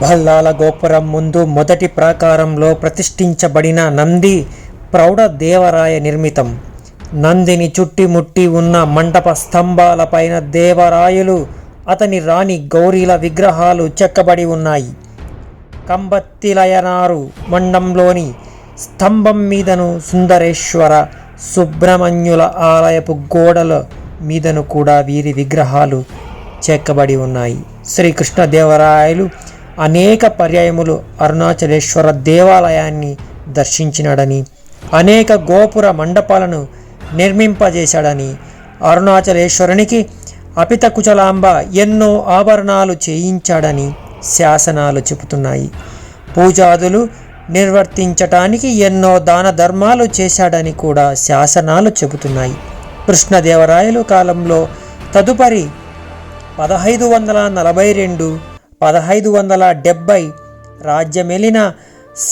భల్లాల గోపురం ముందు మొదటి ప్రాకారంలో ప్రతిష్ఠించబడిన నంది ప్రౌఢదేవరాయ నిర్మితం. నందిని చుట్టిముట్టి ఉన్న మండప స్తంభాలపైన దేవరాయలు, అతని రాణి గౌరీల విగ్రహాలు చెక్కబడి ఉన్నాయి. కంబత్తిలయనారు మండంలోని స్తంభం మీదను సుందరేశ్వర, సుబ్రహ్మణ్యుల ఆలయపు గోడల మీదను కూడా వీరి విగ్రహాలు చెక్కబడి ఉన్నాయి. శ్రీకృష్ణదేవరాయలు అనేక పర్యాయములు అరుణాచలేశ్వర దేవాలయాన్ని దర్శించినాడని, అనేక గోపుర మండపాలను నిర్మింపజేశాడని, అరుణాచలేశ్వరునికి అపితకుచలాంబ ఎన్నో ఆభరణాలు చేయించాడని శాసనాలు చెబుతున్నాయి. పూజాదులు నిర్వర్తించటానికి ఎన్నో దాన ధర్మాలు చేశాడని కూడా శాసనాలు చెబుతున్నాయి. కృష్ణదేవరాయలు కాలంలో తదుపరి 1542-1570 రాజ్యమెలిన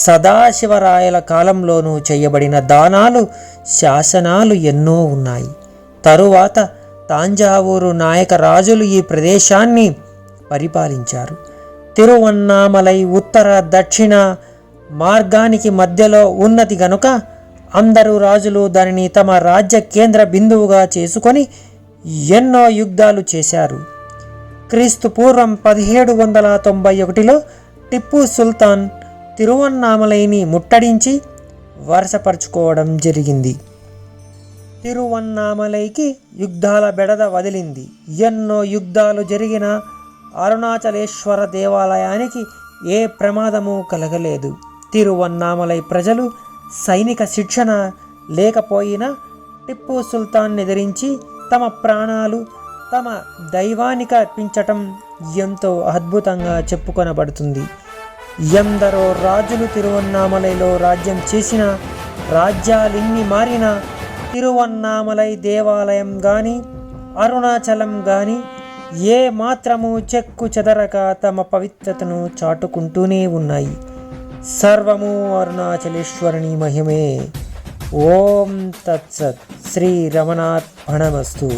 సదాశివరాయల కాలంలోనూ చేయబడిన దానాలు, శాసనాలు ఎన్నో ఉన్నాయి. తరువాత తాంజావూరు నాయక రాజులు ఈ ప్రదేశాన్ని పరిపాలించారు. తిరువన్నామలై ఉత్తర దక్షిణ మార్గానికి మధ్యలో ఉన్నది గనుక అందరూ రాజులు దానిని తమ రాజ్య కేంద్ర బిందువుగా చేసుకొని ఎన్నో యుద్ధాలు చేశారు. క్రీస్తు పూర్వం 1791లో టిప్పు సుల్తాన్ తిరువన్నామలైని ముట్టడించి వరుసపరుచుకోవడం జరిగింది. తిరువన్నామలైకి యుద్ధాల బెడద వదిలింది. ఎన్నో యుద్ధాలు జరిగిన అరుణాచలేశ్వర దేవాలయానికి ఏ ప్రమాదము కలగలేదు. తిరువన్నామలై ప్రజలు సైనిక శిక్షణ లేకపోయినా టిప్పు సుల్తాన్ ఎదిరించి తమ ప్రాణాలు తమ దైవానికి అర్పించటం ఎంతో అద్భుతంగా చెప్పుకొనబడుతుంది. ఎందరో రాజులు తిరువన్నామలైలో రాజ్యం చేసిన, రాజ్యాలెన్ని మారినా తిరువన్నామలై దేవాలయం కానీ అరుణాచలం కానీ ఏ మాత్రము చెక్కు చెదరక తమ పవిత్రతను చాటుకుంటూనే ఉన్నాయి. సర్వము అరుణాచలేశ్వరుని మహిమే. ఓం తత్సత్. శ్రీ రమణార్పణమస్తు.